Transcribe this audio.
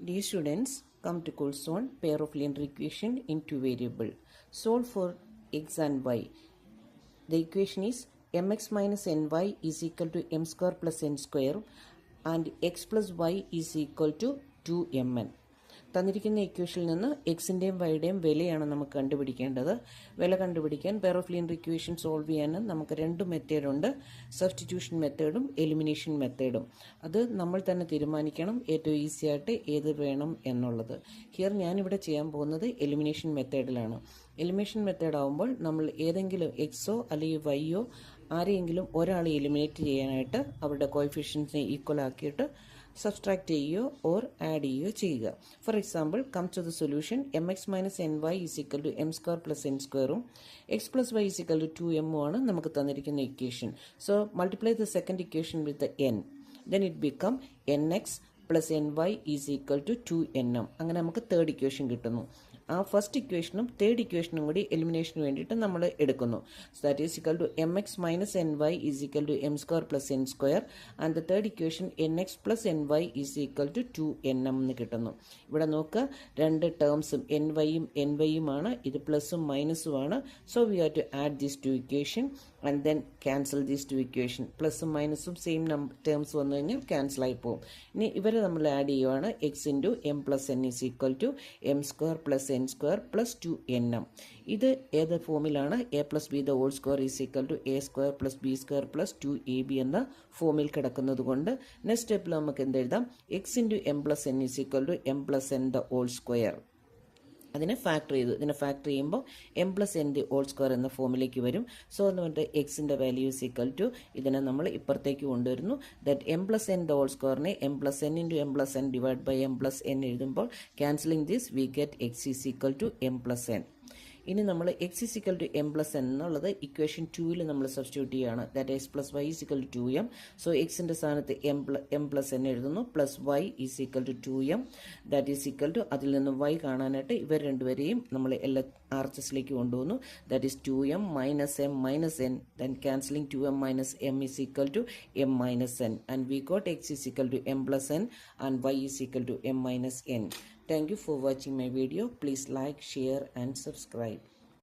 Dear students, come to course on pair of linear equation in two variable. Solve for x and y. The equation is mx minus ny is equal to m square plus n square and x plus y is equal to 2mn. തന്നിരിക്കുന്ന ഇക്വേഷനിൽ നിന്ന് എക്സിൻ്റെയും വൈയുടെയും വിലയാണ് നമുക്ക് കണ്ടുപിടിക്കേണ്ടത്. വില കണ്ടുപിടിക്കാൻ pair of linear equation solve ചെയ്യാൻ നമുക്ക് രണ്ട് മെത്തേഡുണ്ട്, സബ്സ്റ്റിറ്റ്യൂഷൻ മെത്തേഡും എലിമിനേഷൻ മെത്തേഡും. അത് നമ്മൾ തന്നെ തീരുമാനിക്കണം ഏറ്റവും ഈസി ആയിട്ട് ഏത് വേണം എന്നുള്ളത്. ഹിയർ ഞാനിവിടെ ചെയ്യാൻ പോകുന്നത് എലിമിനേഷൻ മെത്തേഡിലാണ്. എലിമിനേഷൻ മെത്തേഡ് ആകുമ്പോൾ നമ്മൾ ഏതെങ്കിലും എക്സോ അല്ലെങ്കിൽ വൈയോ ആരെയെങ്കിലും ഒരാളെ എലിമിനേറ്റ് ചെയ്യാനായിട്ട് അവരുടെ കോഎഫിഷ്യൻസിനെ ഈക്വൽ ആക്കിയിട്ട് സബ്സ്ട്രാക്ട് ചെയ്യുകയോ ഓർ ആഡ് ചെയ്യുകയോ ചെയ്യുക. For example, come to the solution m x minus n y is equal to m square plus n സ്ക്വയറും x plus y is equal to 2m ആണ് നമുക്ക് തന്നിരിക്കുന്ന ഇക്വേഷൻ. So multiply the second equation with n, then it become nx plus n y is equal to 2nm. അങ്ങനെ നമുക്ക് third equation കിട്ടുന്നു. ആ first ഇക്വേഷനും തേർഡ് ഇക്വേഷനും കൂടി എലിമിനേഷന് വേണ്ടിയിട്ട് നമ്മൾ എടുക്കുന്നു. So that is equal to m x minus n y is equal to m square plus n square and the third equation n x plus n y is equal to 2nm എന്ന് കിട്ടുന്നു. ഇവിടെ നോക്കുക, രണ്ട് ടേംസും N വൈയും N വൈയുമാണ്, ഇത് പ്ലസും മൈനസും ആണ്. So we have to add these two equation and then cancel these two equation. പ്ലസും മൈനസും സെയിം ടേംസ് വന്നു കഴിഞ്ഞാൽ ക്യാൻസൽ ആയി പോകും. ഇനി ഇവരെ നമ്മൾ ആഡ് ചെയ്യുവാണ്. X into m plus n is equal to m square plus n square plus 2nm. ഇത് ഏത് ഫോമിലാണ്? A plus b the whole square is equal to a square plus b square plus 2ab എന്ന ഫോമിൽ കിടക്കുന്നത് കൊണ്ട് next സ്റ്റെപ്പിൽ നമുക്ക് എന്തെഴുതാം? X into m plus n is equal to m plus n the whole square. അതിനെ factor ചെയ്തു. ഇതിനെ ഫാക്ടർ ചെയ്യുമ്പോൾ m plus n the whole square എന്ന ഫോമിലേക്ക് വരും. സോ എന്നിട്ട് എക്സിൻ്റെ വാല്യൂ ഈസ് ഈക്വൽ ടു ഇതിനെ നമ്മൾ ഇപ്പുറത്തേക്ക് കൊണ്ടുവരുന്നു. That m plus n the whole സ്ക്വയറിനെ m plus n into m plus n divide by m plus n എഴുതുമ്പോൾ cancelling this we get x is equal to m plus n. ഇനി നമ്മൾ x is equal to m plus n എന്നുള്ളത് equation 2ൽ നമ്മൾ substitute ചെയ്യുകയാണ്. That x plus y is equal to 2m. So എക്സിൻ്റെ സ്ഥാനത്ത് m plus n എഴുതുന്നു. Plus y is equal to 2m. That is equal to അതിൽ നിന്ന് Y കാണാനായിട്ട് ഇവർ രണ്ടുപേരെയും നമ്മൾ എല്ലാ RHSലേക്ക് കൊണ്ടുവന്നു. That is 2m minus m minus n. Then cancelling 2m minus m is equal to m minus n. And we got x is equal to m plus n and y is equal to m minus n. Thank you for watching my video. Please like, share and subscribe.